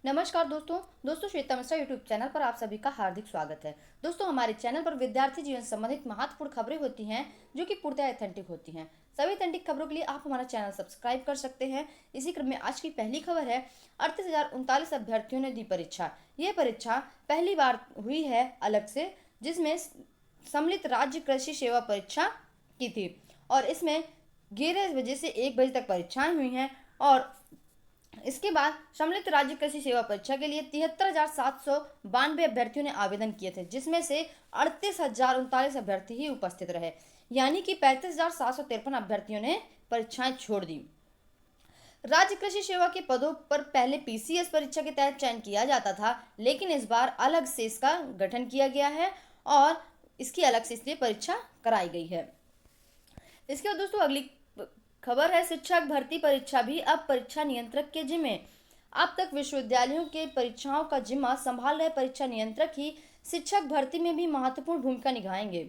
नमस्कार दोस्तों Shweta Mishra YouTube channel पर आप सभी का हार्दिक स्वागत है। दोस्तों, हमारे चैनल पर विद्यार्थी जीवन संबंधित महत्वपूर्ण खबरें होती हैं जो कि पूर्णतः ऑथेंटिक होती हैं। सभी ऑथेंटिक खबरों के लिए आप हमारा चैनल सब्सक्राइब कर सकते हैं। इसी क्रम में आज की पहली खबर है, 38,039 अभ्यर्थियों ने दी परीक्षा। ये परीक्षा पहली बार हुई है अलग से, जिसमें सम्मिलित राज्य कृषि सेवा परीक्षा की थी और इसमें 11 बजे से 1 बजे तक परीक्षाएं हुई हैं। और इसके बाद सम्मिलित राज्य कृषि सेवा परीक्षा के लिए 73,792 अभ्यर्थियों ने आवेदन किए थे, जिसमें से 38,039 अभ्यर्थी ही उपस्थित रहे, यानी कि 35,753 अभ्यर्थियों ने परीक्षाएं छोड़ दी। राज्य कृषि सेवा के पदों पर पहले पीसीएस परीक्षा के तहत चयन किया जाता था, लेकिन इस बार अलग से इसका गठन किया गया है और इसकी अलग से इसलिए परीक्षा कराई गई है। इसके बाद दोस्तों अगली खबर है, शिक्षक भर्ती परीक्षा भी अब परीक्षा नियंत्रक के जिम्मे। अब तक विश्वविद्यालयों के परीक्षाओं का जिम्मा संभाल रहे परीक्षा नियंत्रक ही शिक्षक भर्ती में भी महत्वपूर्ण भूमिका निभाएंगे।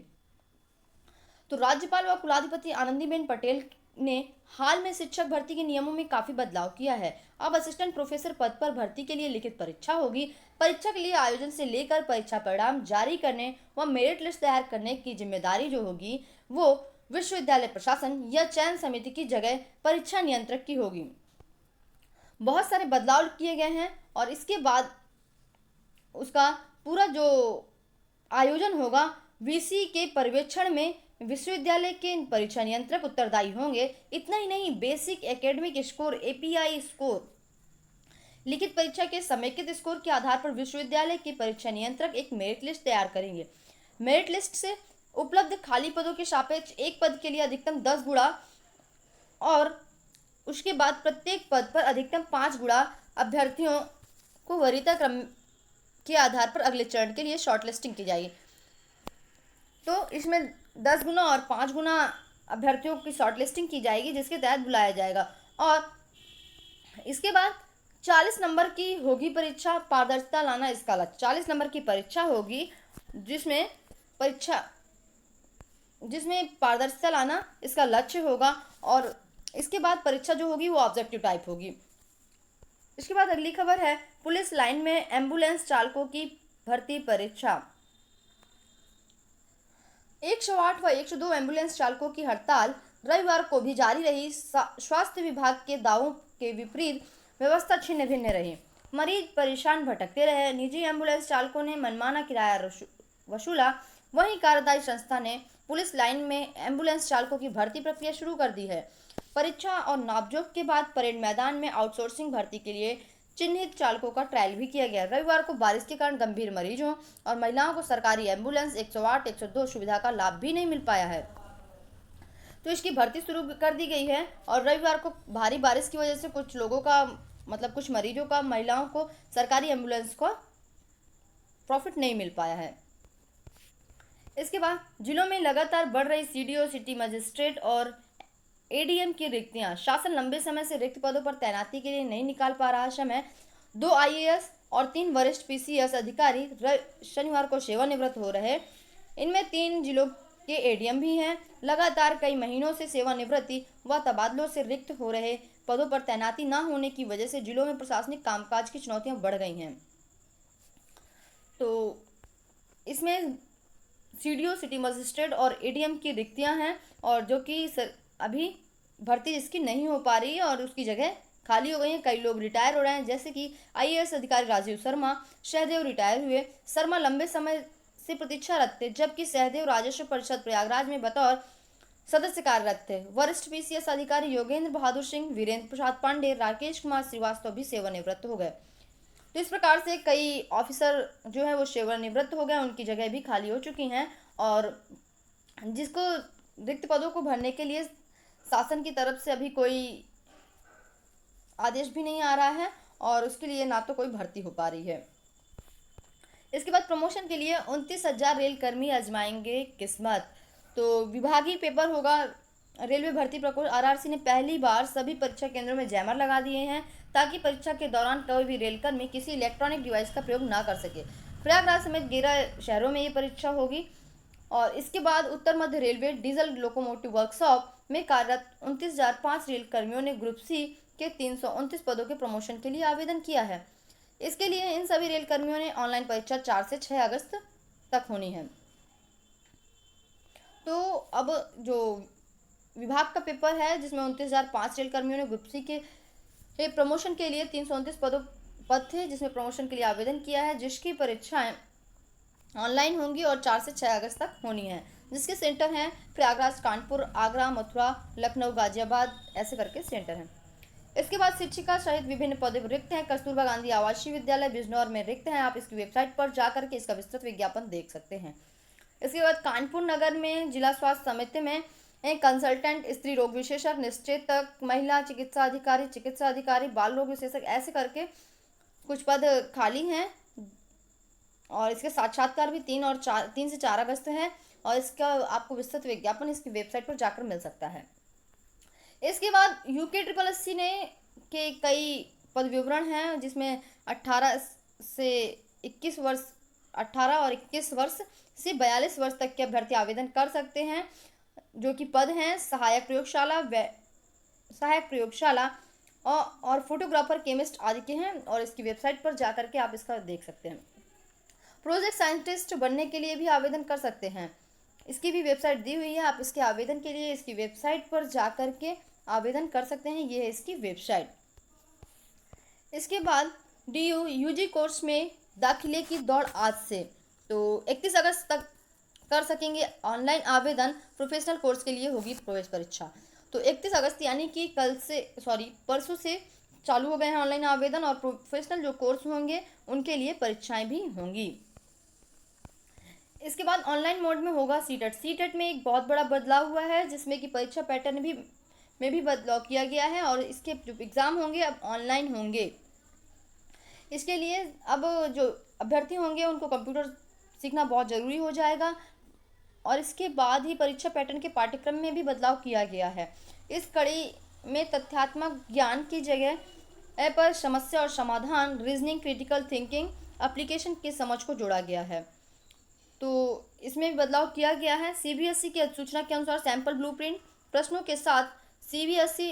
तो राज्यपाल व कुलाधिपति आनंदीबेन पटेल ने हाल में शिक्षक भर्ती के नियमों में काफी बदलाव किया है। अब असिस्टेंट प्रोफेसर पद पर भर्ती के लिए लिखित परीक्षा होगी। परीक्षा के लिए आयोजन से लेकर परीक्षा परिणाम जारी करने व मेरिट लिस्ट तैयार करने की जिम्मेदारी जो होगी वो विश्वविद्यालय प्रशासन या चयन समिति की जगह परीक्षा नियंत्रक की होगी। बहुत सारे बदलाव किए गए हैं और इसके बाद उसका पूरा जो आयोजन होगा वीसी के पर्यवेक्षण में विश्वविद्यालय के परीक्षा नियंत्रक उत्तरदायी होंगे। इतना ही नहीं, basic academic score API score लिखित परीक्षा के समेकित स्कोर के आधार पर विश्वविद्यालय के परीक्षा नियंत्रक एक मेरिट लिस्ट तैयार करेंगे। मेरिट लिस्ट से उपलब्ध खाली पदों के सापेक्ष एक पद के लिए अधिकतम 10 गुणा और उसके बाद प्रत्येक पद पर अधिकतम 5 गुणा अभ्यर्थियों को वरीयता क्रम के आधार पर अगले चरण के लिए शॉर्टलिस्टिंग की जाएगी। तो इसमें 10 गुना और 5 गुना अभ्यर्थियों की शॉर्टलिस्टिंग की जाएगी, जिसके तहत बुलाया जाएगा। और इसके बाद 40 नंबर की होगी परीक्षा, पारदर्शिता लाना इसका लक्ष्य। 40 नंबर की परीक्षा होगी जिसमें पारदर्शिता लाना इसका लक्ष्य होगा। और इसके बाद परीक्षा जो होगी वो ऑब्जेक्टिव टाइप होगी। इसके बाद अगली खबर है, पुलिस लाइन में एम्बुलेंस चालकों की भर्ती परीक्षा। 108 व 102 एम्बुलेंस चालकों की हड़ताल रविवार को भी जारी रही। स्वास्थ्य विभाग के दावों के विपरीत व्यवस्था छिन्न भिन्न रही। मरीज परेशान भटकते रहे। निजी एम्बुलेंस चालकों ने मनमाना किराया वसूला। वहीं कार्यदायी संस्था ने पुलिस लाइन में एम्बुलेंस चालकों की भर्ती प्रक्रिया शुरू कर दी है। परीक्षा और नापजोख के बाद परेड मैदान में आउटसोर्सिंग भर्ती के लिए चिन्हित चालकों का ट्रायल भी किया गया। रविवार को बारिश के कारण गंभीर मरीजों और महिलाओं को सरकारी एम्बुलेंस 108, 102 सुविधा का लाभ भी नहीं मिल पाया है, तो इसकी भर्ती शुरू कर दी गई है। और रविवार को भारी बारिश की वजह से कुछ लोगों का कुछ मरीजों का, महिलाओं को सरकारी एम्बुलेंस का प्रॉफिट नहीं मिल पाया है। इसके बाद जिलों में लगातार बढ़ रही सीडीओ, सिटी मजिस्ट्रेट और एडीएम की रिक्तियां। शासन लंबे समय से रिक्त पदों पर तैनाती के लिए नहीं निकाल पा रहा समय। 2 आईएएस और 3 वरिष्ठ पीसीएस अधिकारी शनिवार को सेवानिवृत्त हो रहे। इनमें 3 जिलों के एडीएम भी हैं। लगातार कई महीनों से सेवानिवृत्ति व तबादलों से रिक्त हो रहे पदों पर तैनाती न होने की वजह से जिलों में प्रशासनिक कामकाज की चुनौतियां बढ़ गई हैं। तो इसमें सीडीओ, सिटी मजिस्ट्रेट और एडीएम की रिक्तियां हैं और जो कि अभी भर्ती जिसकी नहीं हो पा रही है और उसकी जगह खाली हो गई हैं। कई लोग रिटायर हो रहे हैं, जैसे कि आईएएस अधिकारी राजीव शर्मा, सहदेव रिटायर हुए। शर्मा लंबे समय से प्रतीक्षारत थे, जबकि सहदेव राजस्व परिषद प्रयागराज में बतौर सदस्य कार्यरत थे। वरिष्ठ पीसीएस अधिकारी योगेंद्र बहादुर सिंह, वीरेंद्र प्रसाद पांडे, राकेश कुमार श्रीवास्तव भी सेवानिवृत्त हो गए। तो इस प्रकार से कई ऑफिसर जो है वो सेवानिवृत्त हो गए, उनकी जगह भी खाली हो चुकी हैं। और जिसको रिक्त पदों को भरने के लिए शासन की तरफ से अभी कोई आदेश भी नहीं आ रहा है और उसके लिए ना तो कोई भर्ती हो पा रही है। इसके बाद प्रमोशन के लिए 29,000 रेल कर्मी आजमाएंगे किस्मत। तो विभागीय पेपर होगा। रेलवे भर्ती प्रकोष्ठ आरआरसी ने पहली बार सभी परीक्षा केंद्रों में जैमर लगा दिए हैं, ताकि परीक्षा के दौरान कोई भी रेलकर्मी किसी इलेक्ट्रॉनिक डिवाइस का प्रयोग ना कर सके। प्रयागराज समेत 11 शहरों में ये परीक्षा होगी। और इसके बाद उत्तर मध्य रेलवे डीजल लोकोमोटिव वर्कशॉप में कार्यरत 29,005 रेल कर्मियों ने ग्रुप सी के 329 पदों के प्रमोशन के लिए आवेदन किया है। इसके लिए इन सभी रेल कर्मियों ने ऑनलाइन परीक्षा 4 से 6 अगस्त तक होनी है। तो अब जो विभाग का पेपर है जिसमें 29,005 रेल कर्मियों ने ग्रुप सी के प्रमोशन के लिए 329 पद थे जिसमें प्रमोशन के लिए आवेदन किया है, जिसकी परीक्षाएं ऑनलाइन होंगी और 4 से 6 अगस्त तक होनी है, जिसके सेंटर हैं प्रयागराज, कानपुर, आगरा, मथुरा, लखनऊ, गाजियाबाद, ऐसे करके सेंटर हैं। इसके बाद शिक्षिका सहित विभिन्न पद रिक्त हैं। कस्तूरबा गांधी आवासीय विद्यालय बिजनौर में रिक्त हैं। आप इसकी वेबसाइट पर जाकर के इसका विस्तृत विज्ञापन देख सकते हैं। इसके बाद कानपुर नगर में जिला स्वास्थ्य समिति में कंसल्टेंट, स्त्री रोग विशेषज्ञ, निश्चितक, महिला चिकित्सा अधिकारी, बाल रोग विशेषज्ञ, ऐसे करके कुछ पद खाली हैं। और इसके साक्षात्कार भी 3 से 4 अगस्त है और इसका आपको विस्तृत विज्ञापन इसकी वेबसाइट पर जाकर मिल सकता है। इसके बाद UKSSC ने के कई पद विवरण हैं जिसमें 18 और 21 वर्ष से 42 वर्ष तक के अभ्यर्थी आवेदन कर सकते हैं, जो कि पद हैं सहायक प्रयोगशाला और फोटोग्राफर, केमिस्ट आदि के हैं। और इसकी वेबसाइट पर जाकर के आप इसका देख सकते हैं। प्रोजेक्ट साइंटिस्ट बनने के लिए भी आवेदन कर सकते हैं, इसकी भी वेबसाइट दी हुई है। आप इसके आवेदन के लिए इसकी वेबसाइट पर जाकर के आवेदन कर सकते हैं, ये है इसकी वेबसाइट। इसके बाद DU UG कोर्स में दाखिले की दौड़ आज से, तो 31 अगस्त तक कर सकेंगे ऑनलाइन आवेदन। प्रोफेशनल कोर्स के लिए होगी प्रवेश परीक्षा। तो 31 अगस्त यानी कि परसों से चालू हो गए हैं ऑनलाइन आवेदन, और प्रोफेशनल जो कोर्स होंगे उनके लिए परीक्षाएं भी होंगी। इसके बाद ऑनलाइन मोड में होगा सीटेट में एक बहुत बड़ा बदलाव हुआ है, जिसमें कि परीक्षा पैटर्न में भी बदलाव किया गया है और इसके जो एग्ज़ाम होंगे अब ऑनलाइन होंगे। इसके लिए अब जो अभ्यर्थी होंगे उनको कंप्यूटर सीखना बहुत ज़रूरी हो जाएगा और इसके बाद ही परीक्षा पैटर्न के पाठ्यक्रम में भी बदलाव किया गया है। इस कड़ी में तथ्यात्मक ज्ञान की जगह पर समस्या और समाधान, रीजनिंग, क्रिटिकल थिंकिंग, एप्लीकेशन की समझ को जोड़ा गया है। तो इसमें भी बदलाव किया गया है। CBSE की अधिसूचना के अनुसार सैंपल ब्लूप्रिंट प्रश्नों के साथ CBSE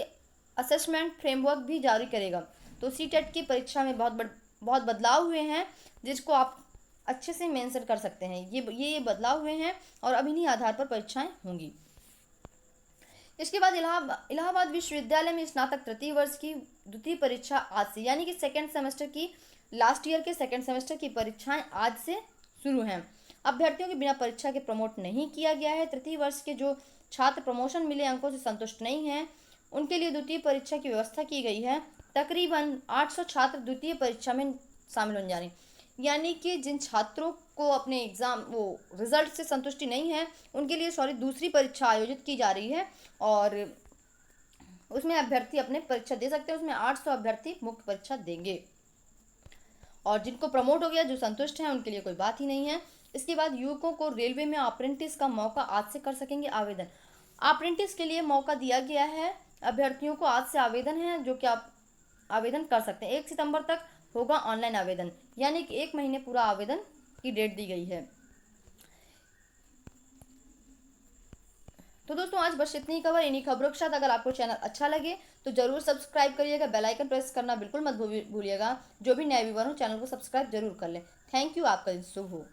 असेसमेंट फ्रेमवर्क भी जारी करेगा। तो सीटेट की परीक्षा में बहुत बदलाव हुए हैं, जिसको आप अच्छे से मेंशन कर सकते हैं। ये बदलाव हुए हैं और अब इन्हीं आधार पर परीक्षाएं होंगी। इसके बाद इलाहाबाद विश्वविद्यालय में स्नातक तृतीय वर्ष की द्वितीय परीक्षा आज से, यानी कि सेकेंड सेमेस्टर की लास्ट ईयर के सेकेंड सेमेस्टर की परीक्षाएं आज से शुरू हैं। अभ्यर्थियों के बिना परीक्षा के प्रमोट नहीं किया गया है। तृतीय वर्ष के जो छात्र प्रमोशन मिले अंकों से संतुष्ट नहीं हैं, उनके लिए द्वितीय परीक्षा की व्यवस्था की गई है। तकरीबन 800 छात्र द्वितीय परीक्षा में शामिल होने जा रहे हैं, यानी कि जिन छात्रों को अपने रिजल्ट से संतुष्टि नहीं है उनके लिए दूसरी परीक्षा आयोजित की जा रही है और उसमें अभ्यर्थी अपने परीक्षा दे सकते हैं। उसमें 800 अभ्यर्थी मुक्त परीक्षा देंगे और जिनको प्रमोट हो गया, जो संतुष्ट हैं, उनके लिए कोई बात ही नहीं है। इसके बाद युवकों को रेलवे में अप्रेंटिस का मौका आज से कर सकेंगे आवेदन। अप्रेंटिस के लिए मौका दिया गया है अभ्यर्थियों को, आज से आवेदन है जो कि आप आवेदन कर सकते हैं। 1 सितंबर तक होगा ऑनलाइन आवेदन, यानी कि 1 महीने पूरा आवेदन की डेट दी गई है। तो दोस्तों आज बस इतनी ही खबर। इन्हीं खबरों के साथ अगर आपको चैनल अच्छा लगे तो जरूर सब्सक्राइब करिएगा, बेल आइकन प्रेस करना बिल्कुल मत भूलिएगा। जो भी नए व्यूअर हो चैनल को सब्सक्राइब जरूर कर लें। थैंक यू, आपका दिन शुभ हो।